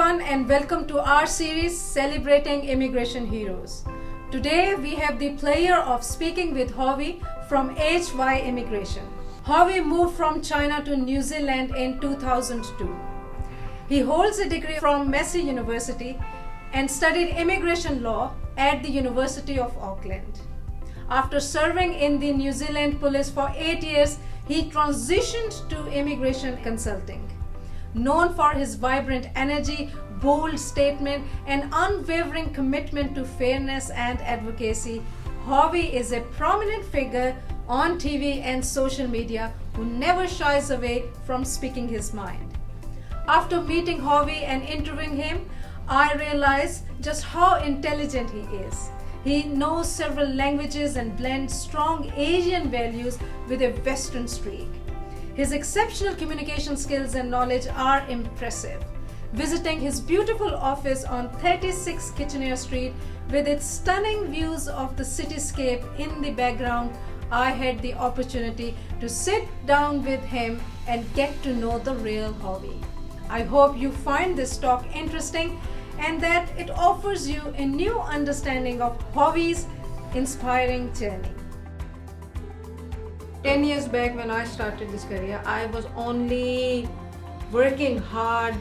everyone, and welcome to our series Celebrating Immigration Heroes. Today we have the pleasure of speaking with Howie from HY Immigration. Howie moved from China to New Zealand in 2002. He holds a degree from Massey University and studied immigration law at the University of Auckland. After serving in the New Zealand police for 8 years, he transitioned to immigration consulting. Known for his vibrant energy, bold statement, and unwavering commitment to fairness and advocacy, Howie is a prominent figure on TV and social media who never shies away from speaking his mind. After meeting Howie and interviewing him, I realized just how intelligent he is. He knows several languages and blends strong Asian values with a Western streak. His exceptional communication skills and knowledge are impressive. Visiting his beautiful office on 36 Kitchener Street with its stunning views of the cityscape in the background, I had the opportunity to sit down with him and get to know the real Howie. I hope you find this talk interesting and that it offers you a new understanding of Howie's inspiring journey. 10 years back when I started this career, I was only working hard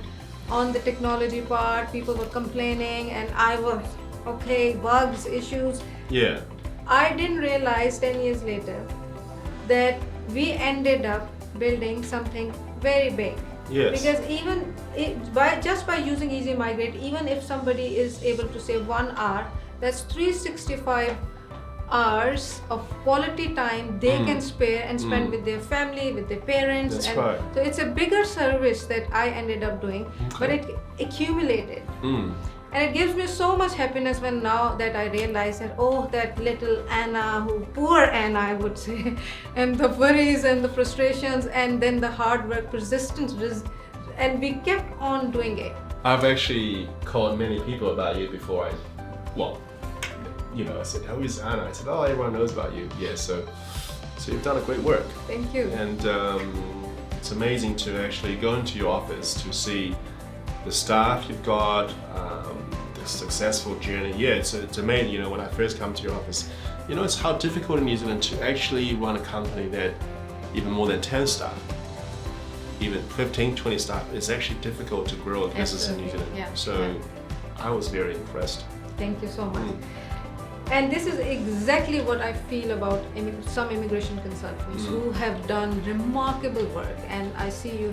on the technology part. People were complaining and I was, okay, bugs, issues. Yeah. I didn't realize 10 years later that we ended up building something very big. Yes. Because even just by using Ezy Migrate, even if somebody is able to save 1 hour, that's 365 hours of quality time they can spare and spend with their family, with their parents. That's and right. So it's a bigger service that I ended up doing, but it accumulated. And it gives me so much happiness when now that I realize that, oh, that little Anna, poor Anna I would say, and the worries and the frustrations and then the hard work, persistence, and we kept on doing it. I've actually called many people about you before I said, how is Anna? I said, oh, everyone knows about you. Yeah, so you've done a great work. Thank you. And it's amazing to actually go into your office to see the staff you've got, the successful journey. Yeah, it's amazing. When I first come to your office, it's how difficult in New Zealand to actually run a company that even more than 10 staff, even 15, 20 staff, it's actually difficult to grow a business in New Zealand. Yeah. So I was very impressed. Thank you so much. And this is exactly what I feel about some immigration consultants who have done remarkable work. And I see you,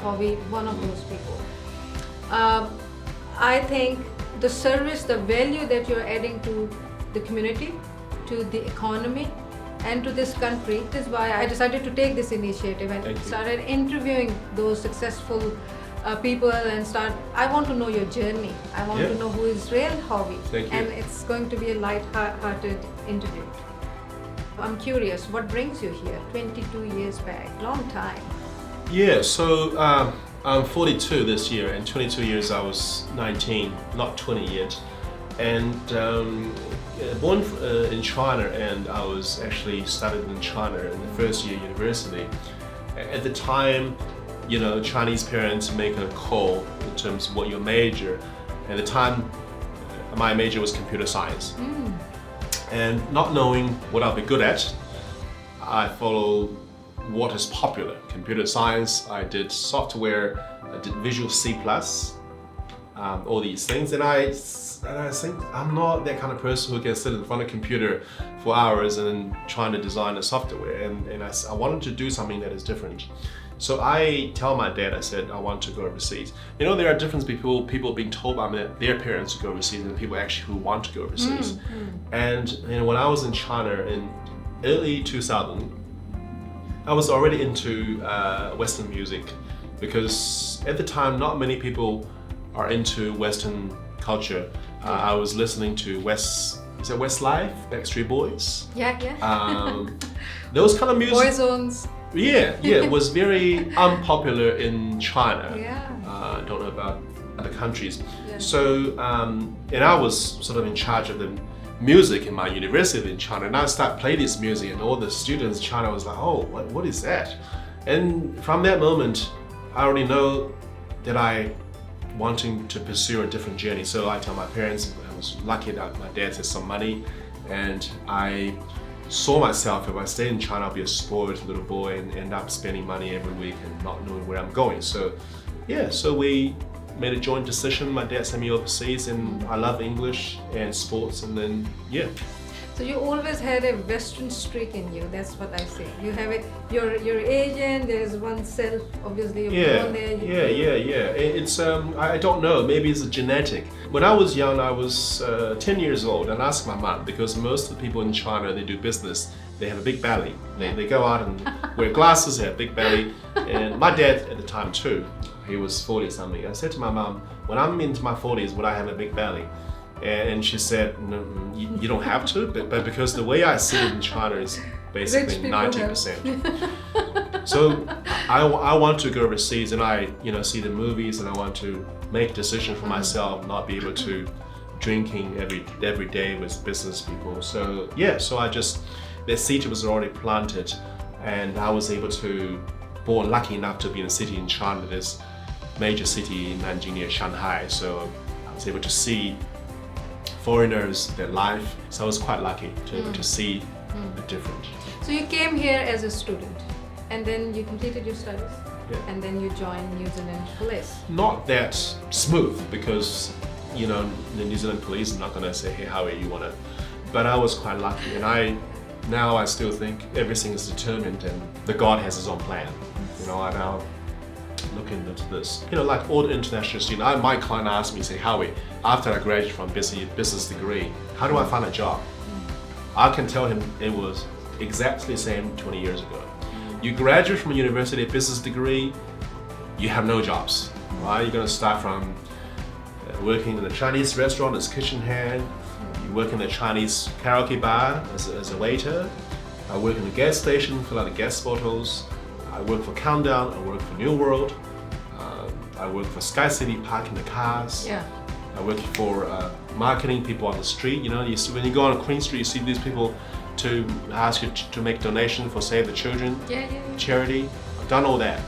Howie, one of those people. I think the service, the value that you're adding to the community, to the economy, and to this country, this is why I decided to take this initiative and started interviewing those successful people and I want to know your journey. I want to know who is real Howie. Thank you. And it's going to be a light-hearted interview. I'm curious, what brings you here 22 years back? Long time. Yeah, so I'm 42 this year, and 22 years I was 19, not 20 yet. And born in China, and I was actually studied in China in the first year university. At the time, Chinese parents make a call in terms of what your major. At the time, my major was computer science. And not knowing what I'll be good at, I followed what is popular. Computer science, I did software, I did Visual C++, all these things. And I think I'm not that kind of person who can sit in front of a computer for hours and trying to design a software. And I wanted to do something that is different. So I tell my dad, I said, I want to go overseas. There are different people being told by their parents to go overseas and people actually who want to go overseas. And when I was in China in early 2000, I was already into Western music because at the time, not many people are into Western culture. I was listening to Westlife, Backstreet Boys? Yeah. Those kind of music. Boyzones. Yeah, it was very unpopular in China. Yeah. I don't know about other countries. Yeah. So, and I was sort of in charge of the music in my university in China, and I started playing this music, and all the students in China was like, oh, what is that? And from that moment, I already know that I wanting to pursue a different journey. So I tell my parents I was lucky that my dad had some money, and I saw myself, if I stayed in China, I'll be a spoiled little boy and end up spending money every week and not knowing where I'm going. So yeah, so we made a joint decision. My dad sent me overseas, and I love English and sports, and then yeah. So you always had a Western streak in you. That's what I say. You have it. You're Asian. There's one self. Obviously, you're born there. It's I don't know. Maybe it's a genetic. When I was young, I was 10 years old, and I asked my mom, because most of the people in China, they do business. They have a big belly. They go out and wear glasses. They have a big belly. And my dad at the time too. He was 40 something. I said to my mom, when I'm into my 40s, would I have a big belly? And she said, no, you don't have to, but because the way I see it in China is basically 90%. So I want to go overseas, and I see the movies, and I want to make a decision for myself, not be able to drinking every day with business people. So yeah, the seed was already planted, and I was able to, lucky enough to be in a city in China, this major city in Nanjing near Shanghai. So I was able to see foreigners, their life. So I was quite lucky to be able to see the difference. So you came here as a student, and then you completed your studies, and then you joined New Zealand Police. Not that smooth, because the New Zealand Police are not going to say, hey, Howie, you want to. But I was quite lucky, and I still think everything is determined, and the God has His own plan. I now looking into this. Like all the international students, my client asked me, say, Howie, after I graduated from business degree, how do I find a job? I can tell him it was exactly the same 20 years ago. You graduate from a university, business degree, you have no jobs, right? You're going to start from working in a Chinese restaurant as kitchen hand. You work in a Chinese karaoke bar as a waiter. I work in a gas station, fill out the gas bottles. I work for Countdown, I work for New World, I work for Sky City, parking the cars. Yeah. I work for marketing people on the street. When you go on Queen Street, you see these people to ask you to make donation for Save the Children, charity. I've done all that.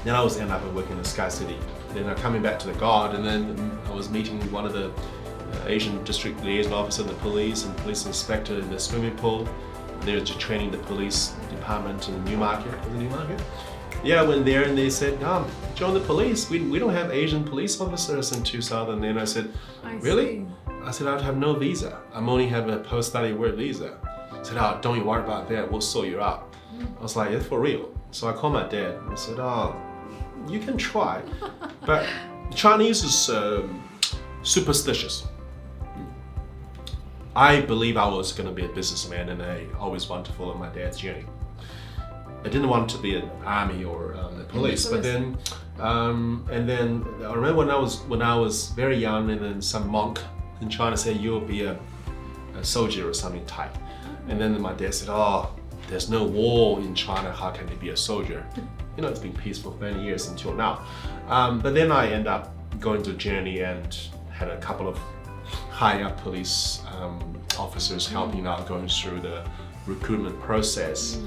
Then I was end up working in Sky City. Then I'm coming back to the guard, and then I was meeting one of the Asian district liaison officer of the police and police inspector in the swimming pool. They were training the police department in Newmarket. Yeah, I went there and they said, join the police. We don't have Asian police officers in 2000. And I said, really? I said, I have no visa. I only have a post-study work visa. I said, don't you worry about that. We'll sort you out. I was like, it's for real. So I called my dad and I said, you can try. But Chinese is superstitious. I believe I was going to be a businessman, and I always wanted to follow my dad's journey. I didn't want to be an army or the police, but then, and then I remember when I was very young, and then some monk in China said, "You'll be a soldier or something type," and then my dad said, there's no war in China. How can you be a soldier? It's been peaceful for many years until now. But then I ended up going to a journey and had a couple of high-up police officers helping out going through the recruitment process.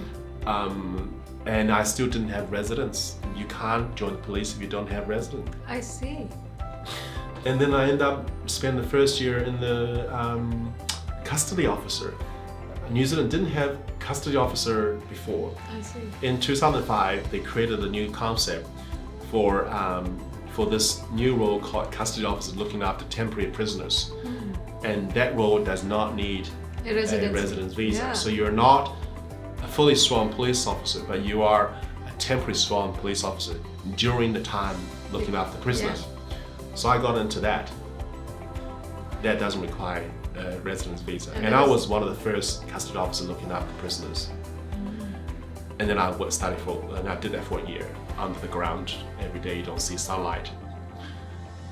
And I still didn't have residence. You can't join the police if you don't have residence. I see. And then I ended up spending the first year in the custody officer. New Zealand didn't have custody officer before. I see. In 2005, they created a new concept for this new role called custody officer, looking after temporary prisoners. And that role does not need a residence visa. Yeah. So you're not a fully sworn police officer, but you are a temporary sworn police officer during the time looking after prisoners. Yeah. So I got into that. That doesn't require a residence visa. And I was one of the first custody officers looking after prisoners. And then I did that for a year, under the ground. Every day you don't see sunlight.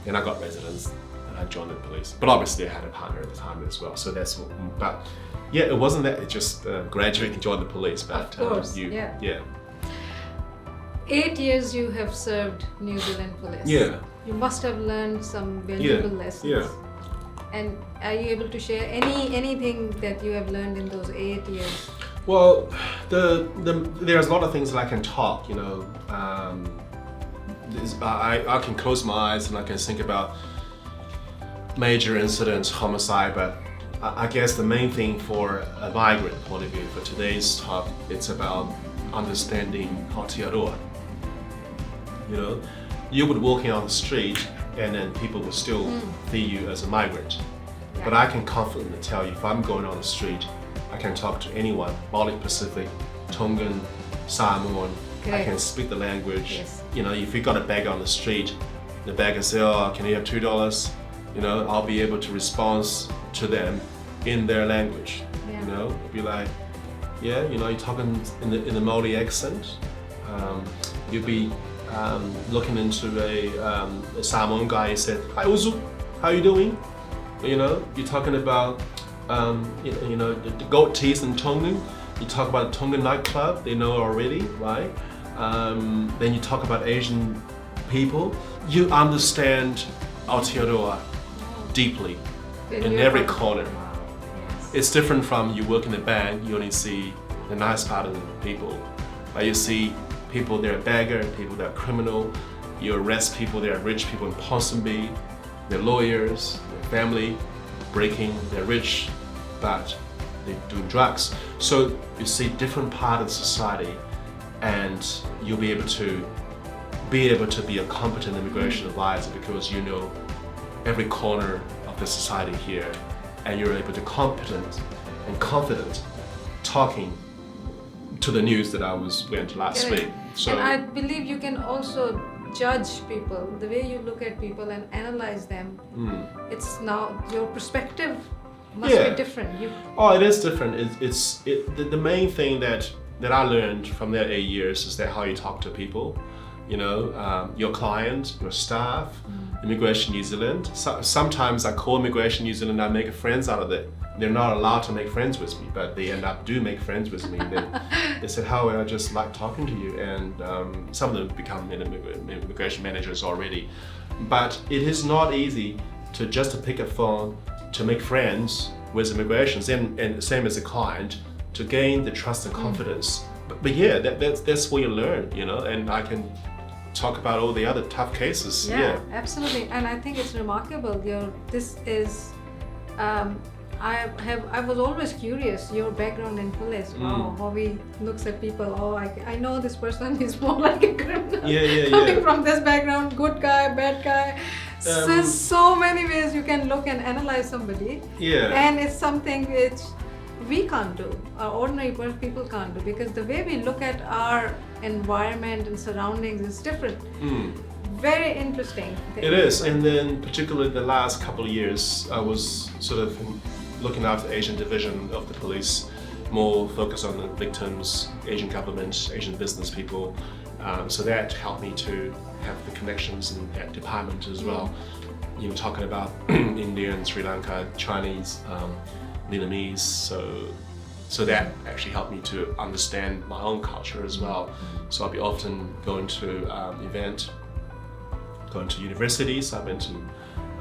And I got residence, and I joined the police. But obviously I had a partner at the time as well. So but yeah, it wasn't that, it just graduated and joined the police. But of course, 8 years you have served New Zealand Police. Yeah. You must have learned some valuable lessons. Yeah. And are you able to share anything that you have learned in those 8 years? Well, there's a lot of things that I can talk. I can close my eyes and I can think about major incidents, homicide, but I guess the main thing for a migrant point of view for today's talk, it's about understanding Aotearoa. You know, you would walking on the street and then people would still see you as a migrant. Yeah. But I can confidently tell you, if I'm going on the street, I can talk to anyone, Bali Pacific, Tongan, Samoan, I can speak the language. Yes. You know, if you got a beggar on the street, the beggar say, oh, can you have $2? You know, I'll be able to respond to them in their language. Yeah. You know, be like, yeah, you know, you're talking in the Māori accent. You'd be looking into a Samoan guy. He said, "Hi Uzu, how you doing?" You know, you're talking about you know the goat teeth in Tongan. You talk about Tongan nightclub. They know already, right? Then you talk about Asian people. You understand Aotearoa deeply in every corner. It's different from you work in a bank, you only see the nice part of the people. But you see people that are beggar, people that are criminal, you arrest people that are rich, people in Ponsonby, they're lawyers, their family breaking, they're rich, but they're doing drugs. So you see different part of society and you'll be able to be a competent immigration advisor because you know every corner of the society here, and you're able to competent and confident talking to the news that I went last week. So, and I believe you can also judge people, the way you look at people and analyze them. It's now your perspective must be different. Oh, it is different. The main thing that I learned from that 8 years is that how you talk to people. You know, your client, your staff, Immigration New Zealand. Sometimes I call Immigration New Zealand, I make friends out of it. They're not allowed to make friends with me, but they end up do make friends with me. They said, Howie, I just like talking to you. And some of them become immigration managers already. But it is not easy to just pick a phone, to make friends with immigrations and same as a client, to gain the trust and confidence. But yeah, that's where you learn, you know, and I can talk about all the other tough cases. Yeah, absolutely. And I think it's remarkable. I was always curious, your background in police. Wow, how he looks at people. Oh, I know this person is more like a criminal. Coming from this background, good guy, bad guy. There's so many ways you can look and analyze somebody. Yeah. And it's something which we can't do, our ordinary people can't do, because the way we look at our environment and surroundings is different. Very interesting. It is, and then particularly the last couple of years, I was sort of looking after the Asian division of the police, more focused on the victims, Asian government, Asian business people. So that helped me to have the connections in that department as well. You know, talking about Indian, Sri Lanka, Chinese, Vietnamese, so that actually helped me to understand my own culture as well. So I'll be often going to event, going to universities. I've been to,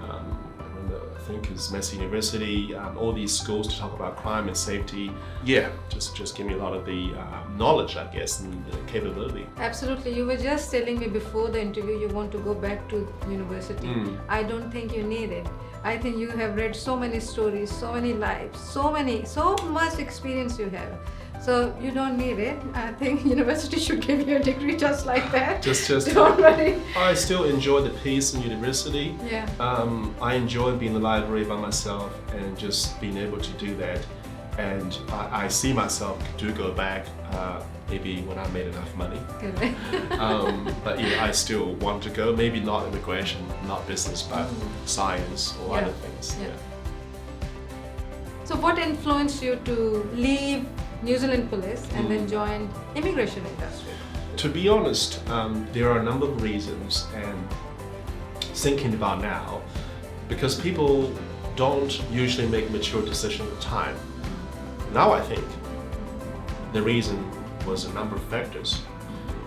I think it's Messi University, all these schools to talk about crime and safety. Yeah, just give me a lot of the knowledge, I guess, and the capability. Absolutely. You were just telling me before the interview you want to go back to university. I don't think you need it. I think you have read so many stories, so many lives, so much experience you have. So you don't need it. I think university should give you a degree just like that. Just don't worry. I still enjoy the peace in university. Yeah. I enjoy being in the library by myself and just being able to do that. And I see myself to go back maybe when I made enough money. But yeah, I still want to go. Maybe not immigration, not business, but science or other things. Yeah. So what influenced you to leave New Zealand police and then join immigration industry? To be honest, there are a number of reasons, and thinking about now, because people don't usually make mature decisions at the time. Now I think the reason was a number of factors.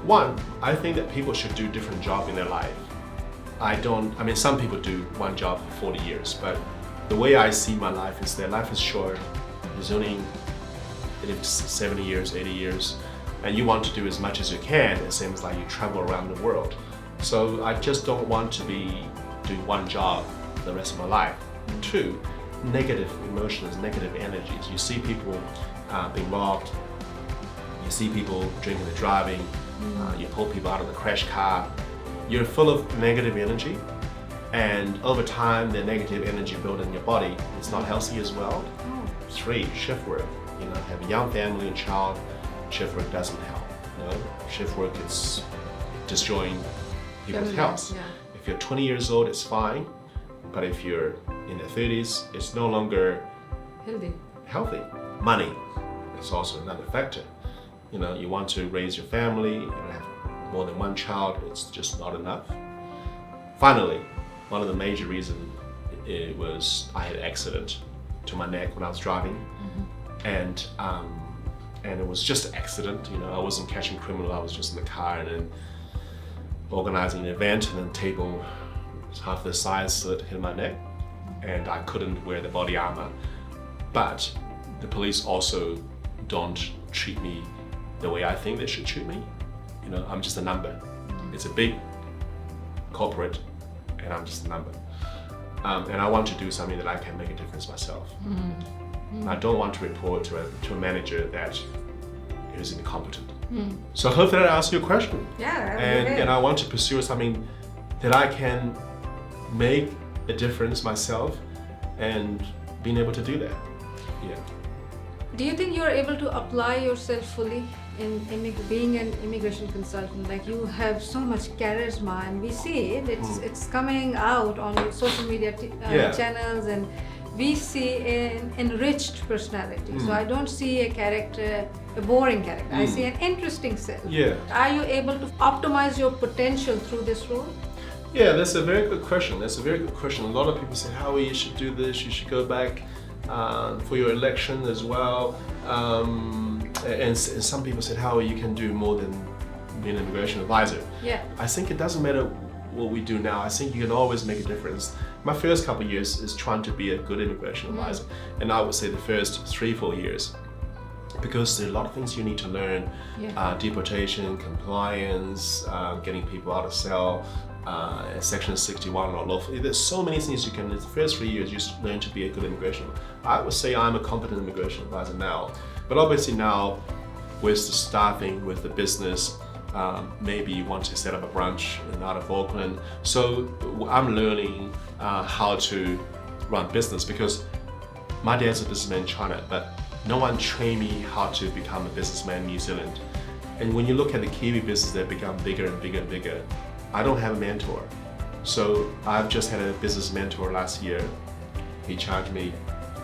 One, I think that people should do different jobs in their life. I mean, some people do one job for 40 years, but the way I see my life is that life is short. There's only 70 years, 80 years, and you want to do as much as you can. It seems like you travel around the world. So I just don't want to be doing one job the rest of my life. Two, negative emotions, negative energies. You see people being robbed, you see people drinking and driving, you pull people out of the crash car. You're full of negative energy, and over time the negative energy built in your body is not healthy as well. Three, shift work. Have a young family and child, shift work doesn't help. Shift work is destroying people's health. Yeah. If you're 20 years old, it's fine, but if you're in the 30s, it's no longer healthy. Money is also another factor. You want to raise your family, you have more than one child, it's just not enough. Finally, one of the major reasons it was I had an accident to my neck when I was driving, and it was just an accident. I wasn't catching criminal, I was just in the car and then organizing an event, and then table half the size slit hit my neck, and I couldn't wear the body armor. But the police also don't treat me the way I think they should treat me. I'm just a number. It's a big corporate, and I'm just a number. And I want to do something that I can make a difference myself. I don't want to report to a manager that is incompetent. So hopefully that answers your question. Yeah. And I want to pursue something that I can make a difference myself, and being able to do that. Yeah. Do you think you're able to apply yourself fully in being an immigration consultant? Like, you have so much charisma, and we see it. It's coming out on your social media channels, and we see an enriched personality. So I don't see a boring character. I see an interesting self. Yeah. Are you able to optimize your potential through this role? Yeah, that's a very good question. A lot of people say, Howie, you should do this, you should go back for your election as well. And some people said, Howie, you can do more than being an immigration advisor. Yeah. I think it doesn't matter what we do now. I think you can always make a difference. My first couple of years is trying to be a good immigration advisor. And I would say the first 3-4 years, because there are a lot of things you need to learn. Deportation, compliance, getting people out of cell, Section 61 or lawful. There's so many things you can. In the first 3 years, you learn to be a good immigration. I would say I'm a competent immigration advisor now, but obviously now, with the staffing, with the business, maybe you want to set up a branch out of Auckland. So I'm learning how to run business, because my dad's a businessman in China, but no one trained me how to become a businessman in New Zealand. And when you look at the Kiwi business, they've become bigger and bigger and bigger. I don't have a mentor. So I've just had a business mentor last year. He charged me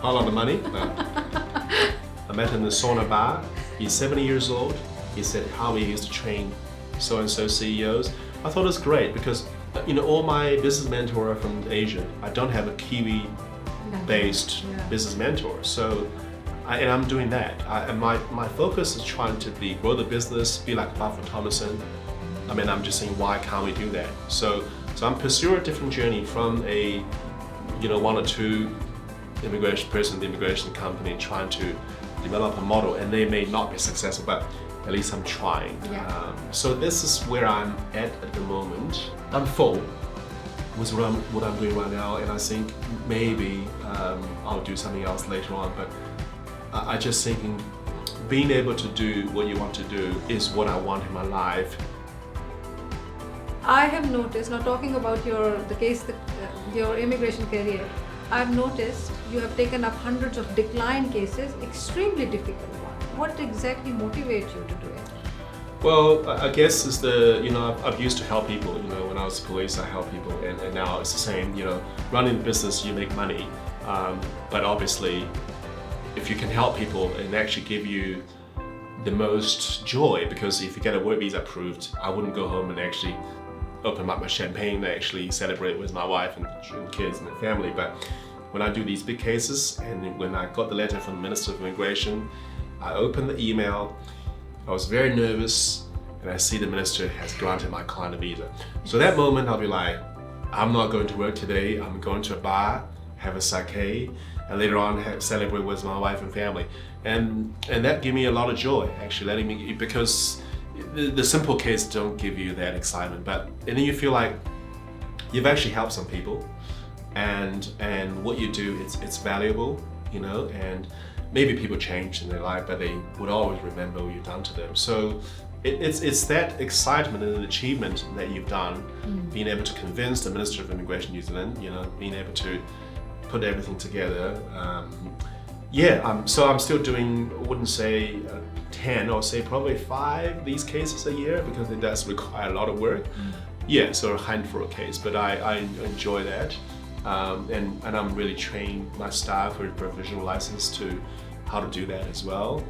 a lot of money. I met him in the sauna bar. He's 70 years old. He said how he used to train so-and-so CEOs. I thought it was great, because all my business mentors are from Asia. I don't have a Kiwi-based business mentor. So and I'm doing that. And my focus is trying to grow the business, be like Buffett Thomason. I'm just saying, why can't we do that? So I'm pursuing a different journey from a, 1 or 2 immigration person, the immigration company, trying to develop a model, and they may not be successful, but at least I'm trying. So this is where I'm at the moment. I'm full with what I'm doing right now, and I think maybe I'll do something else later on, but I just thinking being able to do what you want to do is what I want in my life. I have noticed, now talking about your immigration career, I've noticed you have taken up hundreds of decline cases, extremely difficult ones. What exactly motivates you to do it? Well, I guess is I've used to help people. When I was police, I helped people, and now it's the same. Running a business, you make money, but obviously, if you can help people and actually give you the most joy, because if you get a work visa approved, I wouldn't go home and actually open up my champagne and actually celebrate with my wife and kids and family. But when I do these big cases, and when I got the letter from the Minister of Immigration, I opened the email, I was very nervous, and I see the minister has granted my client a visa. So that moment I'll be like, I'm not going to work today, I'm going to a bar, have a sake, and later on celebrate with my wife and family. And that gave me a lot of joy, actually, because the simple case don't give you that excitement, but and then you feel like you've actually helped some people, and what you do, it's valuable, you know, and maybe people change in their life, but they would always remember what you've done to them. So it's that excitement and achievement that you've done, being able to convince the Minister of Immigration New Zealand, you know, being able to put everything together. So I'm still doing, I wouldn't say 10, or say probably 5 these cases a year, because it does require a lot of work. Yeah, so a handful of cases, but I enjoy that. And I'm really training my staff with provisional license to how to do that as well.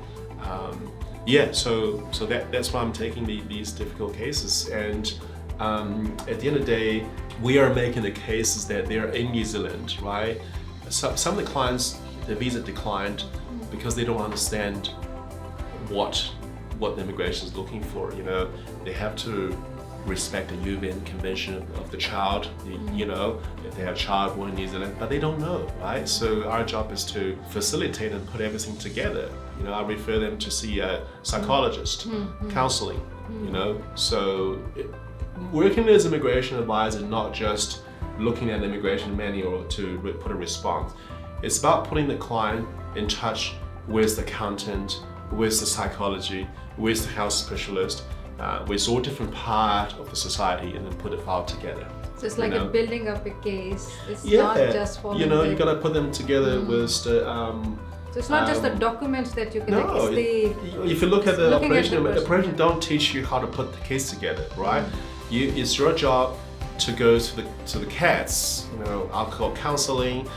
So that's why I'm taking these difficult cases. And at the end of the day, we are making the cases that they're in New Zealand, right? Some of the clients, the visa declined because they don't understand what the immigration is looking for. You know, they have to respect the UN Convention of the Child, you know, if they have a child born in New Zealand, but they don't know, right? So our job is to facilitate and put everything together. You know, I refer them to see a psychologist, counseling, you know. So working as immigration advisor is not just looking at the immigration manual to put a response. It's about putting the client in touch with the accountant, with the psychology, with the health specialist, with all different part of the society, and then put it all together. So it's like a building up a case. It's Yeah, not just for you know, you gotta put them together with the. So it's not just the documents that you can. No, Like, if you look at the looking at operation don't teach you how to put the case together, right? It's your job to go to the cats, you know, alcohol counseling,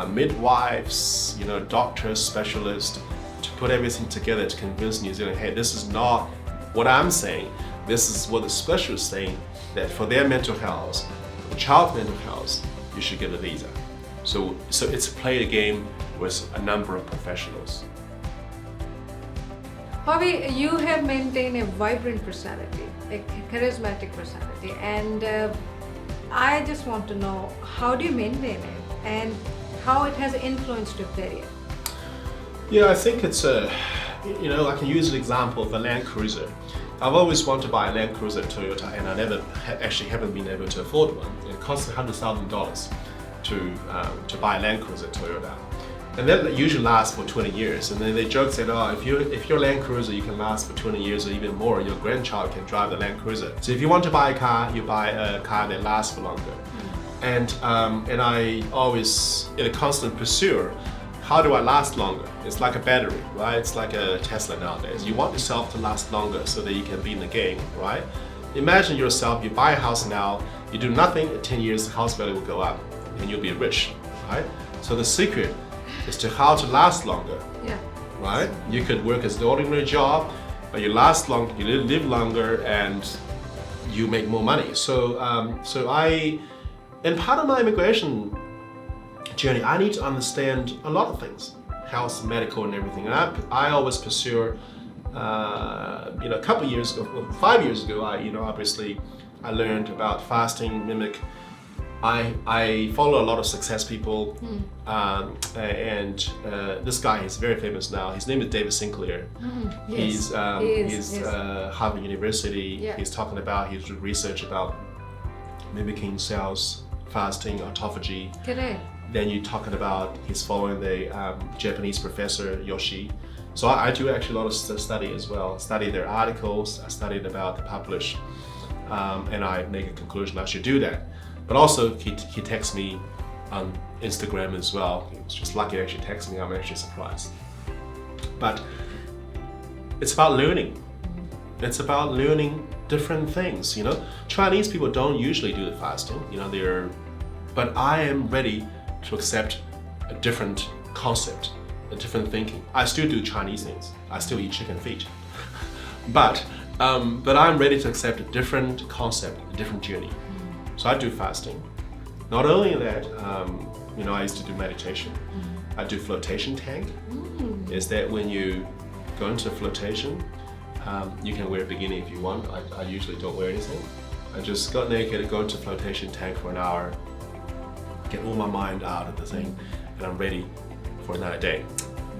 midwives, you know, doctors, specialists, to put everything together to convince New Zealand, hey, this is not what I'm saying, this is what the specialists saying, that for their mental health, for the child's mental health, you should get a visa. So it's play a game with a number of professionals. Howie, you have maintained a vibrant personality, a charismatic personality, and I just want to know, how do you maintain it, and how it has influenced your career? Yeah, I think it's you know, I can use an example of a Land Cruiser. I've always wanted to buy a Land Cruiser Toyota, and I never actually haven't been able to afford one. It costs $100,000 to buy a Land Cruiser Toyota, and that usually lasts for 20 years. And then they joke said, oh, if you're a Land Cruiser, you can last for 20 years or even more. Your grandchild can drive the Land Cruiser. So if you want to buy a car, you buy a car that lasts for longer. And I always in a constant pursuit. How do I last longer? It's like a battery, right? It's like a Tesla nowadays. You want yourself to last longer so that you can be in the game, right? Imagine yourself, you buy a house now, you do nothing, in 10 years the house value will go up and you'll be rich, right? So the secret is to how to last longer, right? You could work as an ordinary job, but you last long, you live longer, and you make more money. So and part of my immigration journey, I need to understand a lot of things, health, medical, and everything. And I always pursue, you know, a couple of years ago, 5 years ago, obviously, I learned about fasting, mimic. I follow a lot of success people, and this guy is very famous now. His name is David Sinclair. He's Harvard University. Yeah. He's talking about his research about mimicking cells, fasting, autophagy. Correct. Then you're talking about he's following the Japanese professor Yoshi. So I do actually a lot of study as well. Study their articles. I studied about the published, and I make a conclusion I should do that. But also he texts me on Instagram as well. He was just lucky to actually text me. I'm actually surprised. But it's about learning. It's about learning different things. You know, Chinese people don't usually do the fasting. You know, but I am ready to accept a different concept, a different thinking. I still do Chinese things. I still eat chicken feet. but I'm ready to accept a different concept, a different journey. So I do fasting. Not only that, you know, I used to do meditation. I do flotation tank. Is that when you go into flotation, you can wear a bikini if you want. I usually don't wear anything. I just got naked, go into flotation tank for an hour, get all my mind out of the thing, and I'm ready for another day.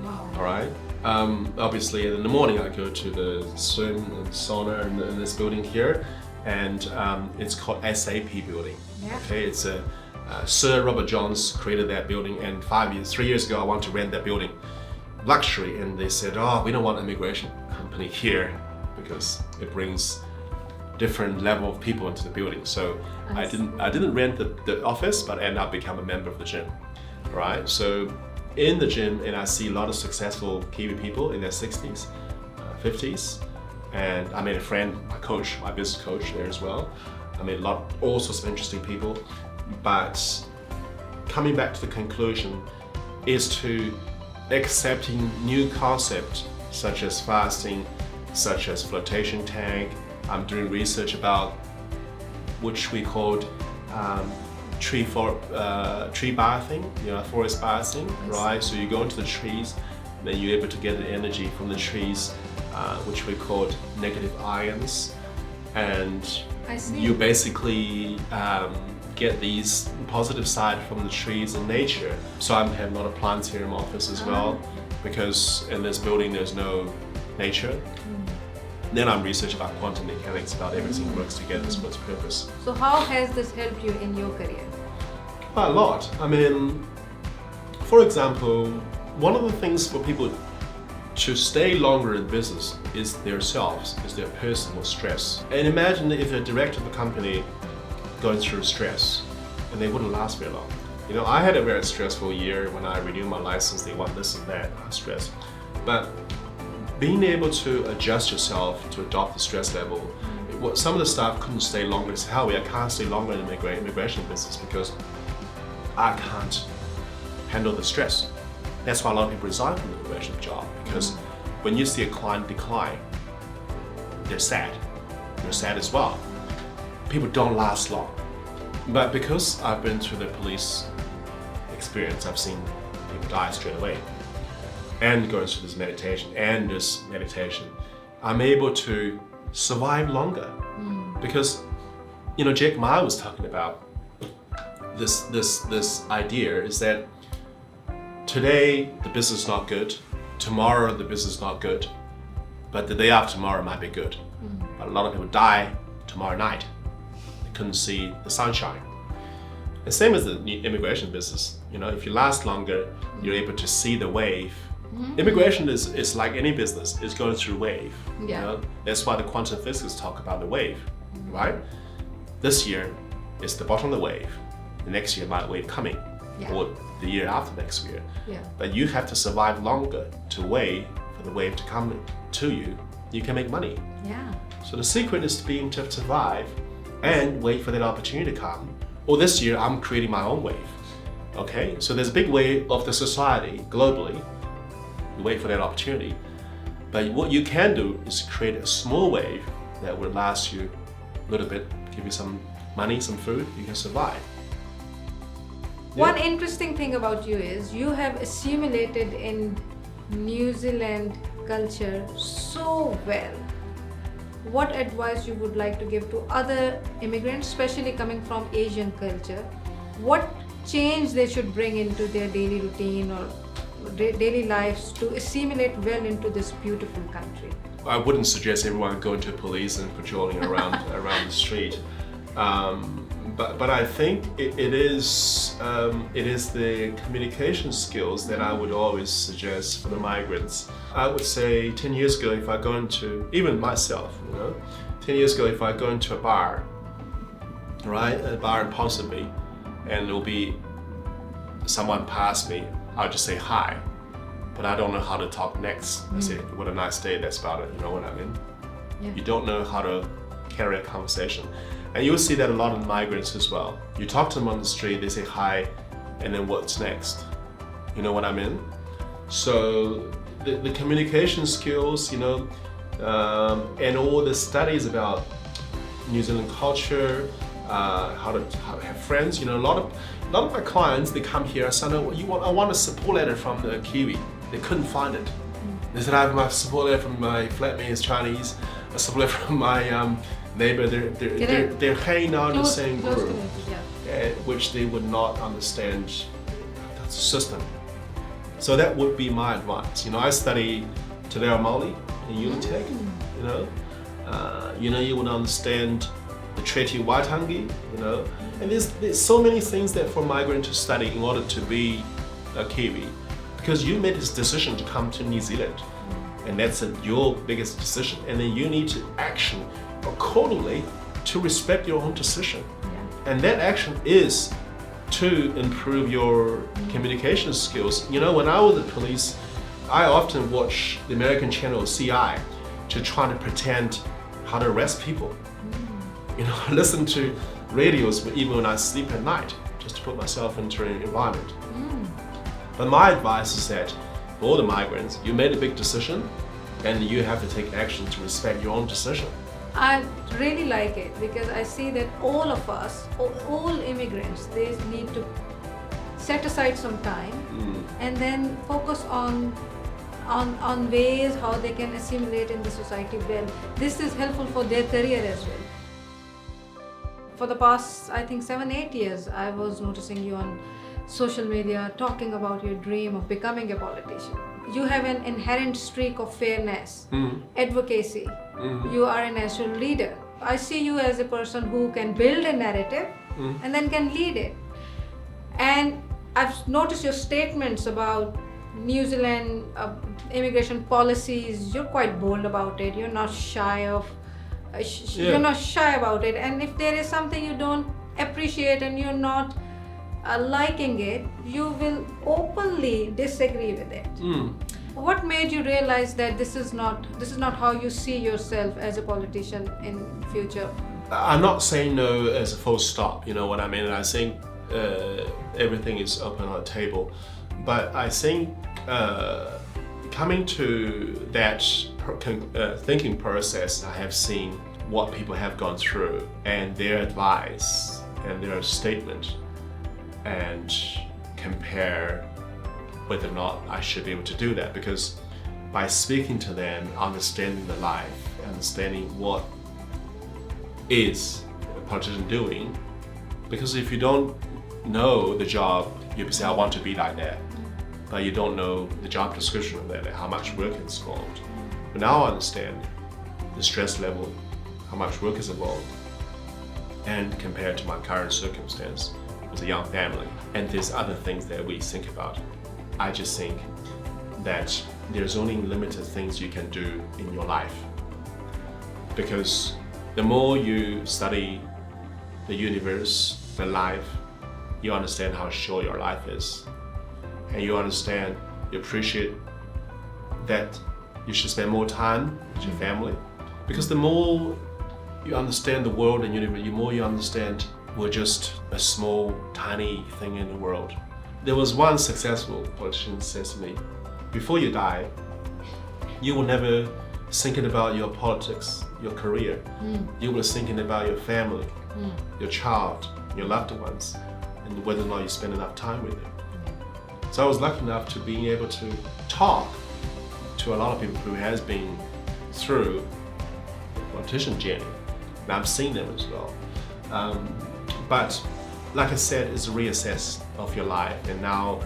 Wow. All right? Obviously, in the morning I go to the swim and sauna in this building here, and it's called SAP building. Yeah. Okay, it's Sir Robert Johns created that building, and 3 years ago I wanted to rent that building, luxury, and they said, oh, we don't want an immigration company here because it brings different level of people into the building. So I didn't rent the office, but I ended up becoming a member of the gym. Right? So in the gym, and I see a lot of successful Kiwi people in their 60s, 50s, and I made a friend, my coach, my business coach there as well. I made all sorts of interesting people, but coming back to the conclusion is to accepting new concepts such as fasting, such as flotation tank. I'm doing research about which we called tree bathing, forest bathing, right? So you go into the trees, then you're able to get the energy from the trees, which we called negative ions, and you basically get these positive side from the trees and nature. So I have a lot of plants here in my office as well, because in this building there's no nature. Then I'm researching about quantum mechanics, about everything works together for its purpose. So how has this helped you in your career? Quite a lot. I mean, for example, one of the things for people to stay longer in business is themselves, is their personal stress. And imagine if a director of a company going through stress, and they wouldn't last very long. I had a very stressful year when I renewed my license. They want this and that, stress. But being able to adjust yourself to adopt the stress level, some of the staff couldn't stay longer. They said, Howie, I can't stay longer in the immigration business because I can't handle the stress. That's why a lot of people resign from the immigration job, because when you see a client decline, they're sad. You're sad as well. People don't last long. But because I've been through the police experience, I've seen people die straight away. And going through this meditation, I'm able to survive longer. Because, Jack Ma was talking about this idea is that today the business is not good, tomorrow the business is not good, but the day after tomorrow might be good. But a lot of people die tomorrow night. They couldn't see the sunshine. The same as the immigration business. If you last longer, you're able to see the wave. Immigration is like any business, it's going through wave. That's why the quantum physicists talk about the wave, right? This year is the bottom of the wave. The next year might be a wave coming, or the year after next year. But you have to survive longer to wait for the wave to come to you. You can make money. So the secret is to survive and wait for that opportunity to come. Or this year, I'm creating my own wave. Okay, so there's a big wave of the society globally. You wait for that opportunity. But what you can do is create a small wave that will last you a little bit, give you some money, some food, you can survive. One interesting thing about you is you have assimilated in New Zealand culture so well. What advice you would like to give to other immigrants, especially coming from Asian culture? What change they should bring into their daily routine or daily lives to assimilate well into this beautiful country? I wouldn't suggest everyone go into police and patrolling around the street, but I think it is the communication skills that I would always suggest for the migrants. I would say 10 years ago, if I go into, even myself, 10 years ago, if I go into a bar, right, a bar in Ponsonby, and there'll be someone pass me, I'll just say hi, but I don't know how to talk next. I say, what a nice day, that's about it, you know what I mean? You don't know how to carry a conversation. And you'll see that a lot of migrants as well. You talk to them on the street, they say hi, and then what's next? You know what I mean? So the communication skills, and all the studies about New Zealand culture, how to have friends. A lot of my clients, they come here and say, I want a support letter from the Kiwi. They couldn't find it. They said, I have my support letter from my flatmate is Chinese, a support letter from my neighbor. They're hanging out in the same group, which they would not understand the system. So that would be my advice. I studied Tadeo Maoli in Unitec. You would understand the Treaty Waitangi. And there's so many things that for a migrant to study in order to be a Kiwi, because you made this decision to come to New Zealand, and that's your biggest decision, and then you need to action accordingly to respect your own decision. And that action is to improve your communication skills. When I was in the police, I often watch the American channel CI to try to pretend how to arrest people. I listen to radios even when I sleep at night, just to put myself into an environment. But my advice is that for all the migrants, you made a big decision and you have to take action to respect your own decision. I really like it because I see that all of us, all immigrants, they need to set aside some time and then focus on ways how they can assimilate in the society well. This is helpful for their career as well. For the past, I think 7-8 years, I was noticing you on social media talking about your dream of becoming a politician. You have an inherent streak of fairness, advocacy. You are a natural leader. I see you as a person who can build a narrative and then can lead it. And I've noticed your statements about New Zealand immigration policies. You're quite bold about it. You're not shy of. You're not shy about it. And if there is something you don't appreciate and you're not liking it, you will openly disagree with it. What made you realize that this is not how you see yourself as a politician in future? I'm not saying no as a full stop. You know what I mean? I think everything is open on the table, but I think coming to that thinking process, I have seen what people have gone through and their advice and their statement, and compare whether or not I should be able to do that. Because by speaking to them, understanding the life, understanding what is a politician doing, because if you don't know the job, you say, I want to be like that, but you don't know the job description of that, how much work is involved. But now I understand the stress level, how much work is involved, and compared to my current circumstance with a young family, and there's other things that we think about. I just think that there's only limited things you can do in your life, because the more you study the universe, the life, you understand how short your life is, and you understand, you appreciate that you should spend more time with your family, because the more you understand the world and universe, the more you understand we're just a small, tiny thing in the world. There was one successful politician who says to me, before you die, you will never thinking about your politics, your career. You will thinking about your family, your child, your loved ones, and whether or not you spend enough time with them. So I was lucky enough to being able to talk to a lot of people who has been through the politician journey, and I've seen them as well. But like I said, it's a reassess of your life, and now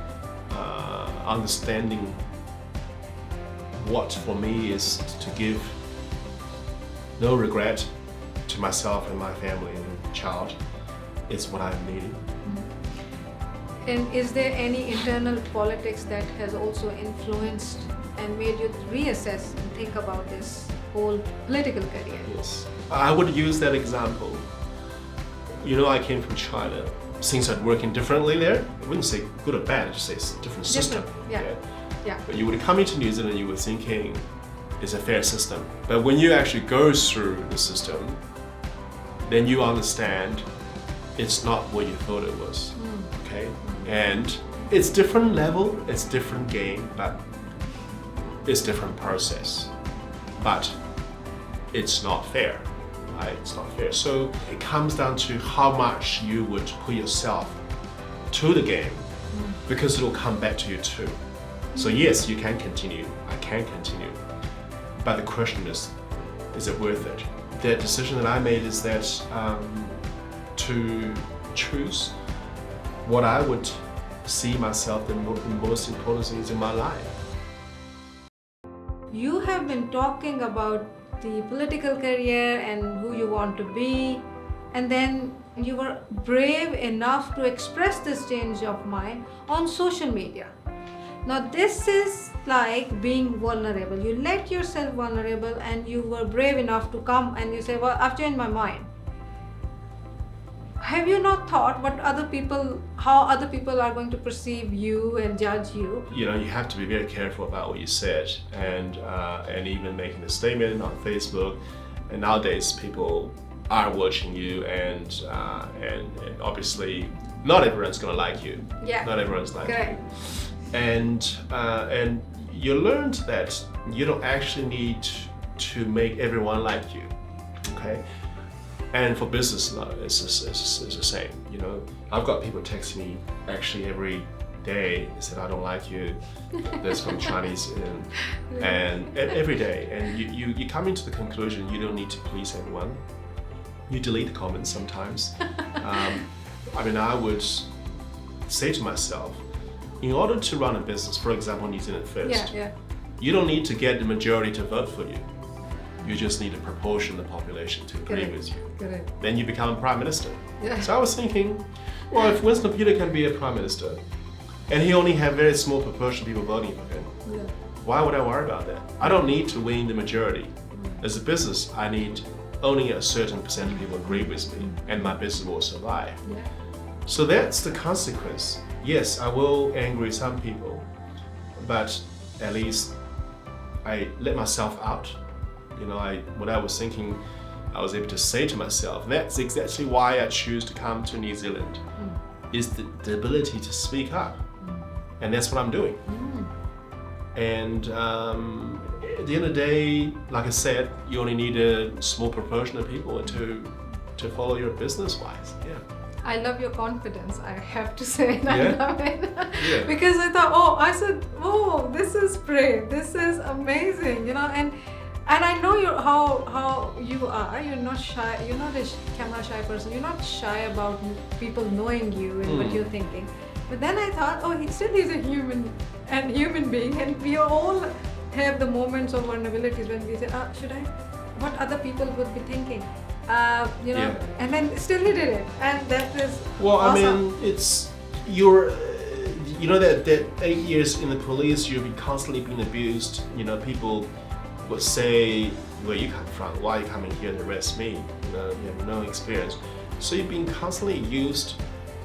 understanding what for me is to give no regret to myself and my family and child is what I'm needing. And is there any internal politics that has also influenced and made you reassess and think about this whole political career? Yes. I would use that example. I came from China. Things are working differently there. I wouldn't say good or bad, just say it's a different system. Yeah. But you would come into New Zealand, you were thinking it's a fair system. But when you actually go through the system, then you understand it's not what you thought it was. Okay? And it's different level, it's different game, but it's different process. But it's not fair. Right? It's not fair. So it comes down to how much you would put yourself to the game, because it'll come back to you too. So yes, you can continue. I can continue. But the question is it worth it? The decision that I made is that to choose what I would see myself the most important things in my life. You have been talking about the political career and who you want to be, and then you were brave enough to express this change of mind on social media. Now this is like being vulnerable. You let yourself vulnerable and you were brave enough to come and you say, well, I've changed my mind. Have you not thought how other people are going to perceive you and judge you? You have to be very careful about what you said, and even making a statement on Facebook. And nowadays, people are watching you, and obviously, not everyone's gonna like you. Yeah. Not everyone's like Correct. you. And you learned that you don't actually need to make everyone like you. Okay. And for business, it's the same. I've got people texting me actually every day. They said, "I don't like you." That's from Chinese, and every day. And you come into the conclusion you don't need to please everyone. You delete the comments sometimes. I would say to myself, in order to run a business, for example, New Zealand First, you don't need to get the majority to vote for you. You just need a proportion of the population to agree with you. Correct. Then you become prime minister. Yeah. So I was thinking, well, if Winston Peters can be a prime minister, and he only have very small proportion of people voting for him, why would I worry about that? I don't need to win the majority. As a business, I need only a certain percent of people agree with me, and my business will survive. Yeah. So that's the consequence. Yes, I will angry some people, but at least I let myself out. What I was thinking, I was able to say to myself, and that's exactly why I choose to come to New Zealand, is the ability to speak up. And that's what I'm doing. And at the end of the day, like I said, you only need a small proportion of people to follow your business-wise. Yeah. I love your confidence, I have to say. I Yeah? love it. Yeah. Because I thought, this is brave, this is amazing, and I know how you are. You're not shy. You're not a camera shy person. You're not shy about people knowing you and what you're thinking. But then I thought, he's a human being, and we all have the moments of vulnerabilities when we say, should I? What other people would be thinking? And then still he did it, and that is awesome. It's that 8 years in the police, you've been constantly being abused. People would say, where you come from, why are you coming here to arrest me? You have no experience. So you've been constantly used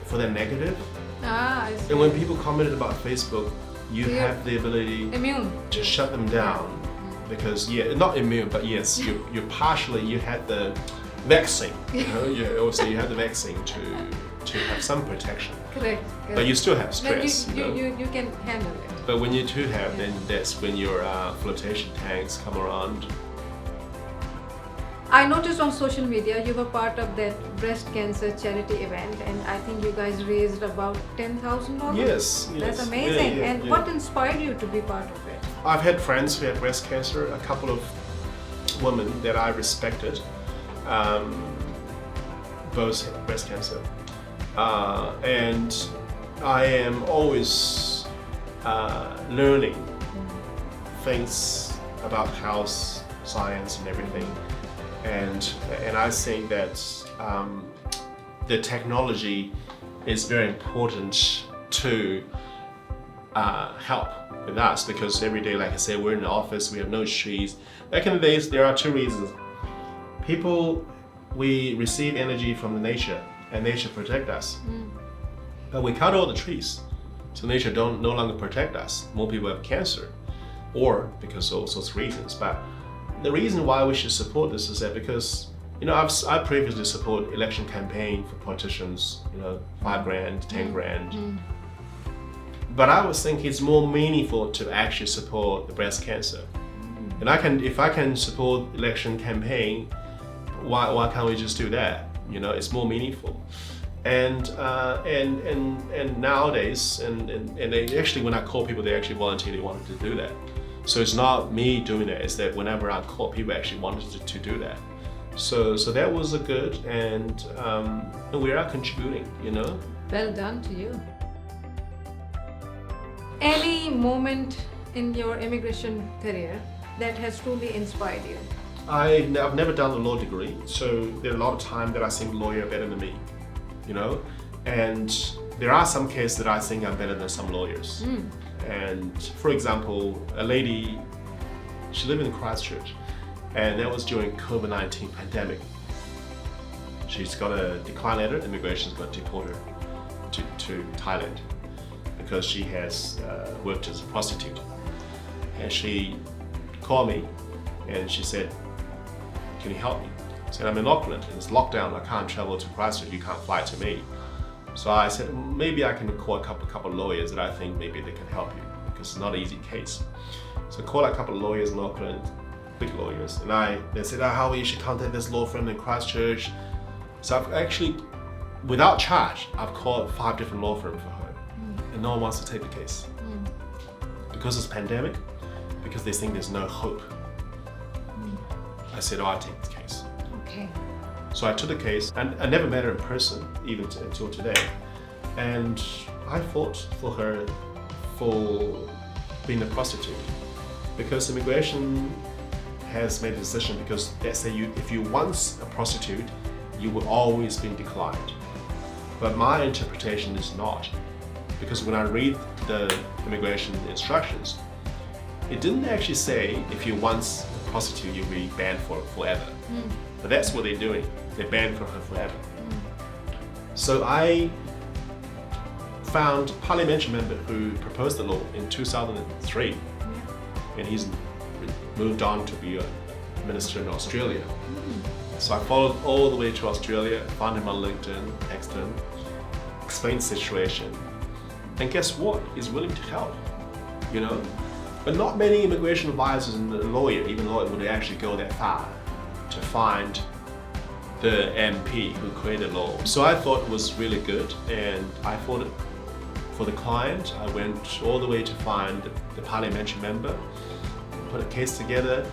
for the negative. I see. And when people commented about Facebook, you have the ability to shut them down. Because, not immune, but yes, you're partially, you had the vaccine. You have the vaccine to have some protection. Correct. But you still have stress. You can handle it. But when you do have, then that's when your flotation tanks come around. I noticed on social media you were part of that breast cancer charity event, and I think you guys raised about $10,000. Yes. That's amazing. And what inspired you to be part of it? I've had friends who had breast cancer, a couple of women that I respected, both had breast cancer. And I am always learning things about health, science, and everything. And I think that the technology is very important to help with us, because every day, like I said, we're in the office, we have no trees. Back in the days, there are two reasons. We receive energy from the nature, and nature protect us. But we cut all the trees, so nature no longer protect us. More people have cancer, or because of all sorts of reasons. But the reason why we should support this is that because I previously support election campaign for politicians, $5,000, $10,000. But I was thinking it's more meaningful to actually support the breast cancer. And if I can support election campaign, why can't we just do that? It's more meaningful. And nowadays, and they actually, when I call people, they actually volunteer, they wanted to do that. So it's not me doing it, it's that whenever I call, people actually wanted to do that. So that was a good, and we are contributing, Well done to you. Any moment in your immigration career that has truly inspired you? I've never done a law degree, so there are a lot of times that I think lawyer are better than me, you know? And there are some cases that I think I'm better than some lawyers. And for example, a lady, she lived in Christchurch, and that was during COVID-19 pandemic. She's got a decline letter, immigration's got to deport her to Thailand because she has worked as a prostitute. And she called me and she said, "Can you help me?" I said, "I'm in Auckland and it's lockdown, I can't travel to Christchurch, you can't fly to me." So I said, maybe I can call a couple of lawyers that I think maybe they can help you because it's not an easy case. So I called a couple of lawyers in Auckland, big lawyers, and they said, Howie, you should contact this law firm in Christchurch. So I've actually, without charge, I've called 5 different law firms for her, and no one wants to take the case. Because it's pandemic, because they think there's no hope. I said, I'll take the case. Okay. So I took the case, and I never met her in person, even until today. And I fought for her for being a prostitute. Because immigration has made a decision, because they say if you once a prostitute, you will always be declined. But my interpretation is not. Because when I read the immigration instructions, it didn't actually say if you once a prostitute, you'll be banned forever. But that's what they're doing. They're banned for her forever. So I found a parliamentary member who proposed the law in 2003, and he's moved on to be a minister in Australia. So I followed all the way to Australia, found him on LinkedIn, texted him, explained the situation, and guess what? He's willing to help, you know? But not many immigration advisors and lawyer, even lawyer, would actually go that far to find the MP who created law. So I thought it was really good, and I fought it for the client. I went all the way to find the parliamentary member, put a case together,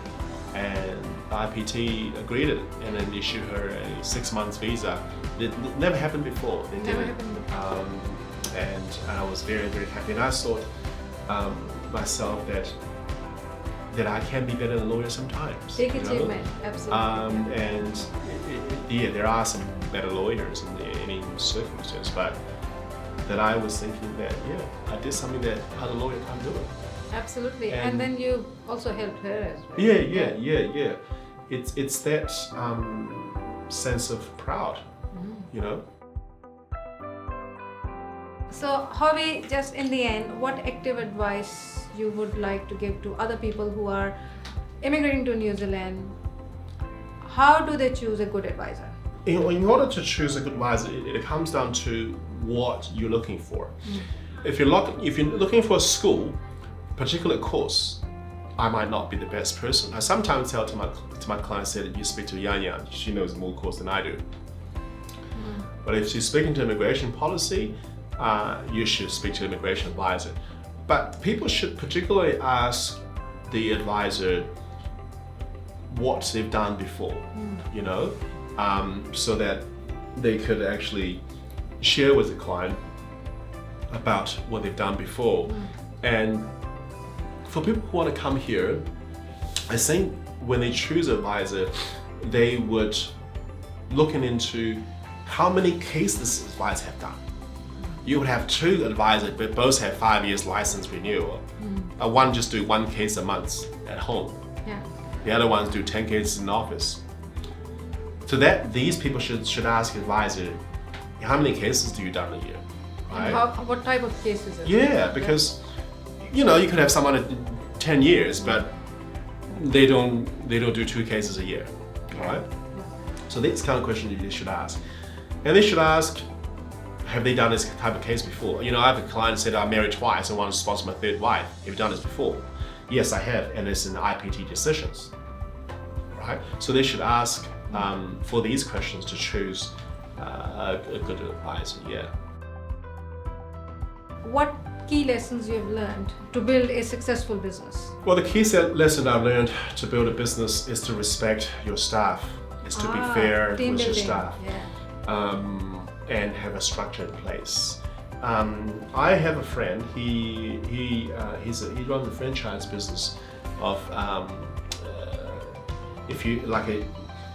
and the IPT agreed it, and then issued her a 6 months visa. It never happened before. They did it. And I was very, very happy. And I thought myself that I can be better than a lawyer sometimes. Big achievement, absolutely. And there are some better lawyers in any circumstance, but that I was thinking that, I did something that other lawyer can't do it. Absolutely, and then you also helped her as well. Yeah. It's that sense of proud, you know. So Howie, just in the end, what active advice you would like to give to other people who are immigrating to New Zealand? How do they choose a good advisor? In order to choose a good advisor, it comes down to what you're looking for. If you're looking for a school, particular course, I might not be the best person. I sometimes tell to my clients that you speak to Yan, she knows more course than I do. But if she's speaking to immigration policy, you should speak to an immigration advisor. But people should particularly ask the advisor what they've done before, you know, so that they could actually share with the client about what they've done before. And for people who want to come here, I think when they choose an advisor, they would looking into how many cases this advisor have done. You would have 2 advisors, but both have 5 years license renewal. One just do 1 case a month at home. The other ones do 10 cases in the office. So that these people should ask advisor, how many cases do you done a year? Right? And what type of cases is it? Because you know, you could have someone at 10 years, but they don't do 2 cases a year, right? So that's the kind of question you should ask. And they should ask, have they done this type of case before? You know, I have a client who said, I'm married twice, I want to sponsor my 3rd wife. Have you done this before? Yes, I have, and it's in IPT decisions, right? So they should ask for these questions to choose a good advisor, What key lessons you have learned to build a successful business? Well, the key lesson I've learned to build a business is to respect your staff, is to be fair with your staff, and have a structure in place. I have a friend. He runs a franchise business of if you like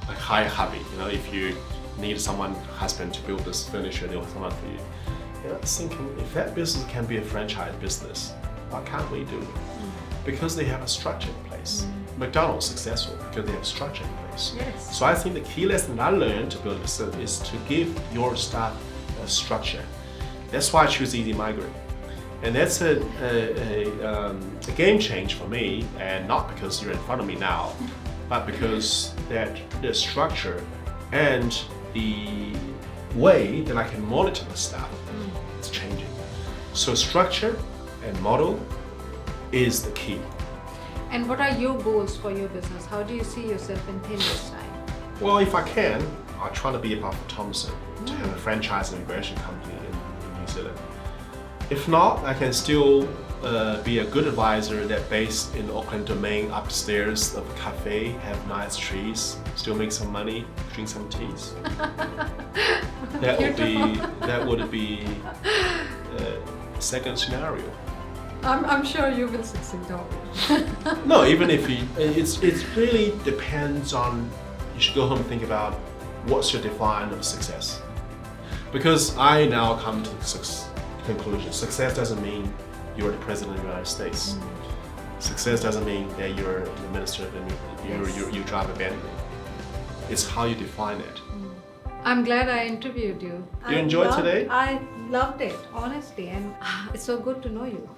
high hubby. You know, if you need someone husband to build this furniture, they'll come up for you. And I was thinking, if that business can be a franchise business, why can't we do it? Because they have a structure in place. McDonald's successful because they have a structure in place. Yes. So I think the key lesson I learned to build this is to give your staff a structure. That's why I choose Ezy Migrant. And that's a game change for me, and not because you're in front of me now, but because that the structure and the way that I can monitor the staff is changing. So structure and model is the key. And what are your goals for your business? How do you see yourself in 10 years' time? Well, if I can, I try to be a part of Thompson to have a franchise immigration company in New Zealand. If not, I can still be a good advisor that based in Auckland Domain upstairs of a cafe, have nice trees, still make some money, drink some teas. That would be second scenario. I'm sure you will succeed, Howie. No, even if it really depends on, you should go home and think about what's your definition of success. Because I now come to the conclusion, success doesn't mean you're the president of the United States. Success doesn't mean that you're the minister and you drive a Bentley. It's how you define it. I'm glad I interviewed you. You enjoyed today? I loved it, honestly, and it's so good to know you.